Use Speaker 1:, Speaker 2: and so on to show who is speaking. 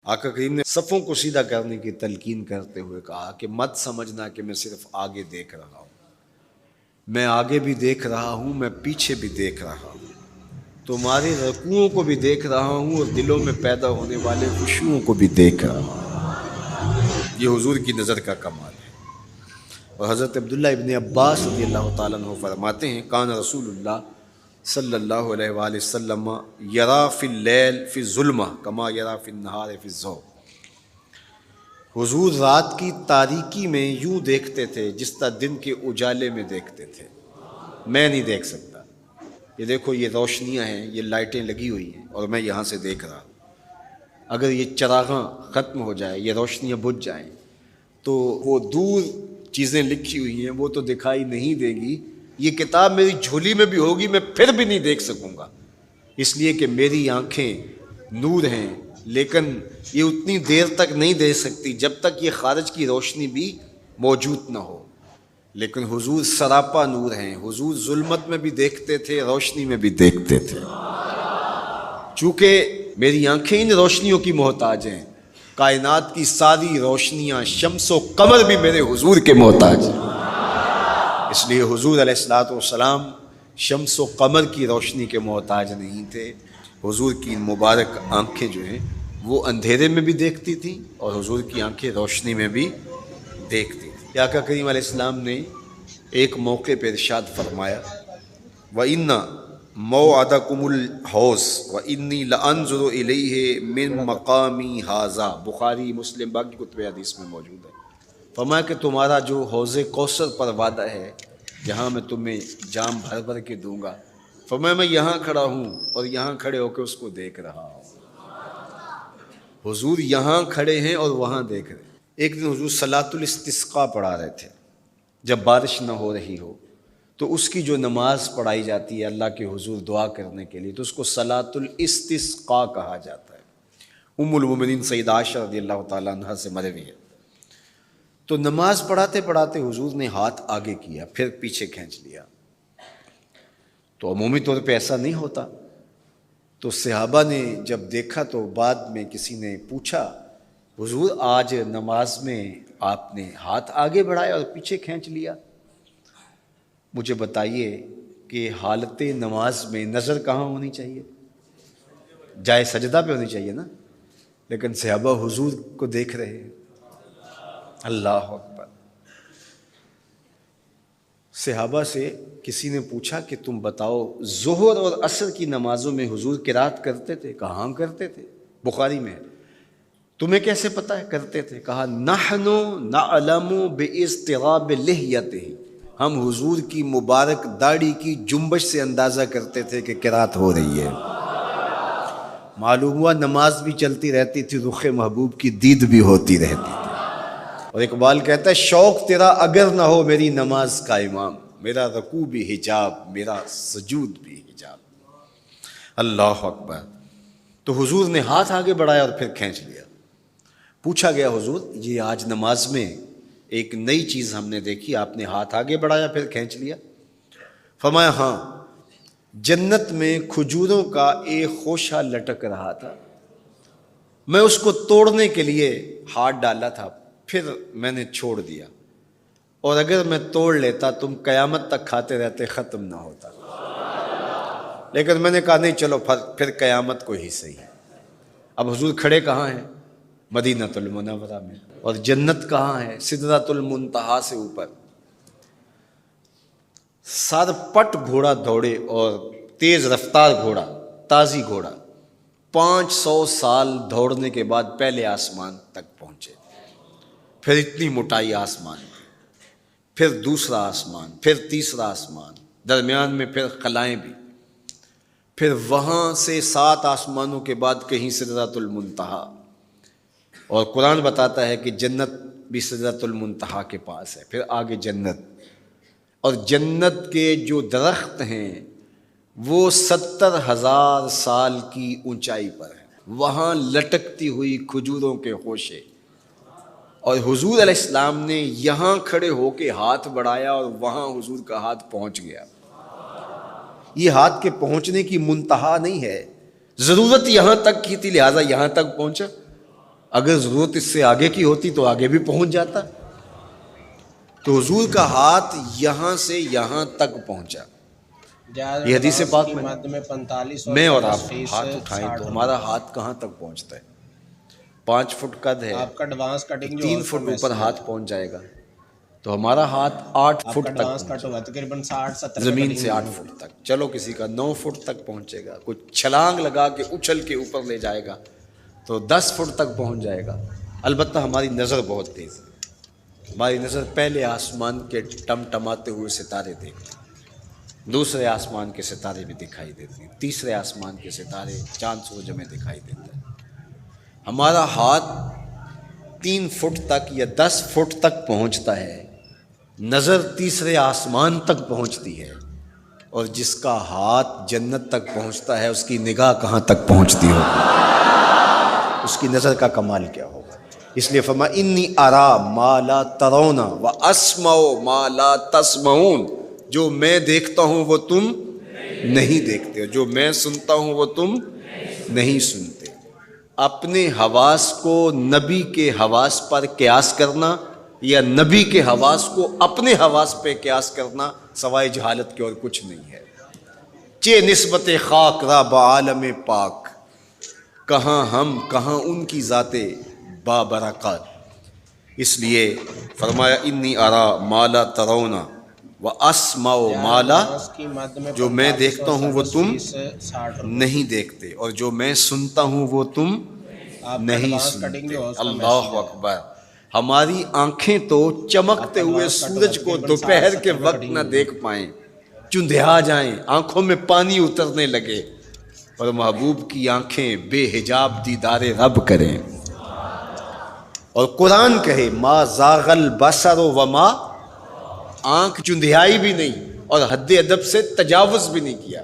Speaker 1: آقا کریم نے صفوں کو سیدھا کرنے کی تلقین کرتے ہوئے کہا کہ مت سمجھنا کہ میں صرف آگے دیکھ رہا ہوں، میں آگے بھی دیکھ رہا ہوں، میں پیچھے بھی دیکھ رہا ہوں، تمہارے رکوعوں کو بھی دیکھ رہا ہوں اور دلوں میں پیدا ہونے والے خشوعوں کو بھی دیکھ رہا ہوں۔ یہ حضور کی نظر کا کمال ہے۔ اور حضرت عبداللہ ابن عباس رضی اللہ تعالیٰ عنہ فرماتے ہیں کان رسول اللہ صلی اللہ علیہ وآلہ وسلم یرا فی اللیل فی الظلمہ کما یرا فی النہار فی الضوء۔ حضور رات کی تاریکی میں یوں دیکھتے تھے جس طرح دن کے اجالے میں دیکھتے تھے۔ میں نہیں دیکھ سکتا، یہ دیکھو یہ روشنیاں ہیں، یہ لائٹیں لگی ہوئی ہیں اور میں یہاں سے دیکھ رہا ہوں، اگر یہ چراغاں ختم ہو جائے، یہ روشنیاں بجھ جائیں تو وہ دور چیزیں لکھی ہوئی ہیں وہ تو دکھائی نہیں دے گی، یہ کتاب میری جھولی میں بھی ہوگی میں پھر بھی نہیں دیکھ سکوں گا، اس لیے کہ میری آنکھیں نور ہیں، لیکن یہ اتنی دیر تک نہیں دیکھ سکتی جب تک یہ خارج کی روشنی بھی موجود نہ ہو۔ لیکن حضور سراپا نور ہیں، حضور ظلمت میں بھی دیکھتے تھے، روشنی میں بھی دیکھتے تھے۔ چونکہ میری آنکھیں ان روشنیوں کی محتاج ہیں، کائنات کی ساری روشنیاں شمس و قمر بھی میرے حضور کے محتاج ہیں، اس لیے حضور علیہ الصلوۃ والسلام شمس و قمر کی روشنی کے محتاج نہیں تھے۔ حضور کی مبارک آنکھیں جو ہیں وہ اندھیرے میں بھی دیکھتی تھیں اور حضور کی آنکھیں روشنی میں بھی دیکھتی تھیں۔ آقا کریم علیہ السلام نے ایک موقع پہ ارشاد فرمایا وَإِنَّ مَوْعَدَكُمُ الْحَوْض وَإِنِّي لَأَنظُرُ إِلَيْهِ مِن مَقَامِي هَٰذَا، بخاری مسلم باقی کتب حدیث میں موجود ہے۔ فرمایا کہ تمہارا جو حوض کوثر پر وعدہ ہے جہاں میں تمہیں جام بھر بھر کے دوں گا، فرمایا میں یہاں کھڑا ہوں اور یہاں کھڑے ہو کے اس کو دیکھ رہا ہوں۔ حضور یہاں کھڑے ہیں اور وہاں دیکھ رہے ہیں۔ ایک دن حضور صلاۃ الاستسقاء پڑھا رہے تھے، جب بارش نہ ہو رہی ہو تو اس کی جو نماز پڑھائی جاتی ہے اللہ کے حضور دعا کرنے کے لیے تو اس کو صلاۃ الاستسقاء کہا جاتا ہے۔ ام المومنین سیدہ عائشہ رضی اللہ تعالیٰ عنہ سے مروی ہے۔ تو نماز پڑھاتے پڑھاتے حضور نے ہاتھ آگے کیا پھر پیچھے کھینچ لیا، تو عمومی طور پہ ایسا نہیں ہوتا، تو صحابہ نے جب دیکھا تو بعد میں کسی نے پوچھا حضور آج نماز میں آپ نے ہاتھ آگے بڑھایا اور پیچھے کھینچ لیا، مجھے بتائیے کہ حالت نماز میں نظر کہاں ہونی چاہیے؟ جائے سجدہ پہ ہونی چاہیے نا، لیکن صحابہ حضور کو دیکھ رہے ہیں۔ اللہ اکبر۔ صحابہ سے کسی نے پوچھا کہ تم بتاؤ ظہر اور عصر کی نمازوں میں حضور قرات کرتے تھے؟ کہاں کرتے تھے؟ بخاری میں ہے۔ تمہیں کیسے پتہ ہے کرتے تھے؟ کہا نحن نعلم باضطراب لحیتہ، ہم حضور کی مبارک داڑھی کی جنبش سے اندازہ کرتے تھے کہ قرات ہو رہی ہے۔ معلوم ہوا نماز بھی چلتی رہتی تھی، رخ محبوب کی دید بھی ہوتی رہتی تھی۔ اور اقبال کہتا ہے شوق تیرا اگر نہ ہو میری نماز کا امام، میرا رکوع بھی حجاب میرا سجود بھی حجاب۔ اللہ اکبر۔ تو حضور نے ہاتھ آگے بڑھایا اور پھر کھینچ لیا۔ پوچھا گیا حضور یہ آج نماز میں ایک نئی چیز ہم نے دیکھی، آپ نے ہاتھ آگے بڑھایا پھر کھینچ لیا؟ فرمایا ہاں، جنت میں کھجوروں کا ایک خوشہ لٹک رہا تھا، میں اس کو توڑنے کے لیے ہاتھ ڈالا تھا پھر میں نے چھوڑ دیا، اور اگر میں توڑ لیتا تم قیامت تک کھاتے رہتے ختم نہ ہوتا، لیکن میں نے کہا نہیں چلو پھر قیامت کو ہی صحیح۔ اب حضور کھڑے کہاں ہیں؟ مدینہ المنورہ میں، اور جنت کہاں ہے؟ سدرۃ المنتہا سے اوپر۔ سر پٹ گھوڑا دوڑے اور تیز رفتار گھوڑا، تازی گھوڑا، 500 سال دوڑنے کے بعد پہلے آسمان تک پہنچے، پھر اتنی موٹائی آسمان میں، پھر دوسرا آسمان، پھر تیسرا آسمان، درمیان میں پھر خلائیں بھی، پھر وہاں سے 7 آسمانوں کے بعد کہیں سدرۃ المنتہا، اور قرآن بتاتا ہے کہ جنت بھی سدرۃ المنتہا کے پاس ہے، پھر آگے جنت، اور جنت کے جو درخت ہیں وہ 70,000 سال کی اونچائی پر ہیں، وہاں لٹکتی ہوئی کھجوروں کے خوشے، اور حضور علیہ السلام نے یہاں کھڑے ہو کے ہاتھ بڑھایا اور وہاں حضور کا ہاتھ پہنچ گیا۔ یہ ہاتھ کے پہنچنے کی منتہا نہیں ہے، ضرورت یہاں تک کی تھی لہٰذا یہاں تک پہنچا، اگر ضرورت اس سے آگے کی ہوتی تو آگے بھی پہنچ جاتا. تو حضور کا ہاتھ یہاں سے یہاں تک پہنچا. یہ حدیث پاک میں اور آپ ہاتھ اٹھائیں تو ہمارا ہاتھ کہاں تک پہنچتا ہے؟ 5 فٹ قد ہے،
Speaker 2: آپ کا ایڈوانس کٹنگ
Speaker 1: 3 فٹ اوپر ہاتھ پہنچ جائے گا تو ہمارا ہاتھ 8 فٹ تک
Speaker 2: کٹ ہوگا تقریباً 60-70
Speaker 1: زمین سے 8 فٹ تک. چلو کسی کا 9 فٹ تک پہنچے گا، کوئی چھلانگ لگا کے اچھل کے اوپر لے جائے گا تو 10 فٹ تک پہنچ جائے گا. البتہ ہماری نظر بہت تیز ہے. ہماری نظر پہلے آسمان کے ٹمٹماتے ہوئے ستارے دیکھتی، دوسرے آسمان کے ستارے بھی دکھائی دیتے ہیں، تیسرے آسمان کے ستارے چاند سورج میں دکھائی دیتا ہے. ہمارا ہاتھ 3 فٹ تک یا 10 فٹ تک پہنچتا ہے، نظر تیسرے آسمان تک پہنچتی ہے. اور جس کا ہاتھ جنت تک پہنچتا ہے اس کی نگاہ کہاں تک پہنچتی ہوگی، اس کی نظر کا کمال کیا ہوگا. اس لیے فرمایا انی ارا ما لا ترون و اسمع ما لا تسمعون. جو میں دیکھتا ہوں وہ تم نہیں دیکھتے، جو میں سنتا ہوں وہ تم نہیں سنتے. اپنے حواس کو نبی کے حواس پر قیاس کرنا یا نبی کے حواس کو اپنے حواس پہ قیاس کرنا سوائے جہالت کے اور کچھ نہیں ہے. چے نسبت خاک را بعالم پاک، کہاں ہم کہاں ان کی ذاتیں بابرکات. اس لیے فرمایا انی ارا ما لا ترون و اسمع ما لا، جو میں دیکھتا ہوں وہ تم نہیں دیکھتے اور جو میں سنتا ہوں وہ تم نہیں سنتے. اللہ اکبر. ہماری آنکھیں تو چمکتے ہوئے سورج کو دوپہر کے وقت نہ دیکھ پائیں، چندھیا جائیں، آنکھوں میں پانی اترنے لگے، اور محبوب کی آنکھیں بے حجاب دیدار رب کریں. اور قرآن کہے ما زاغ البصر وما، آنکھ چندھیائی بھی نہیں اور حد ادب سے تجاوز بھی نہیں کیا.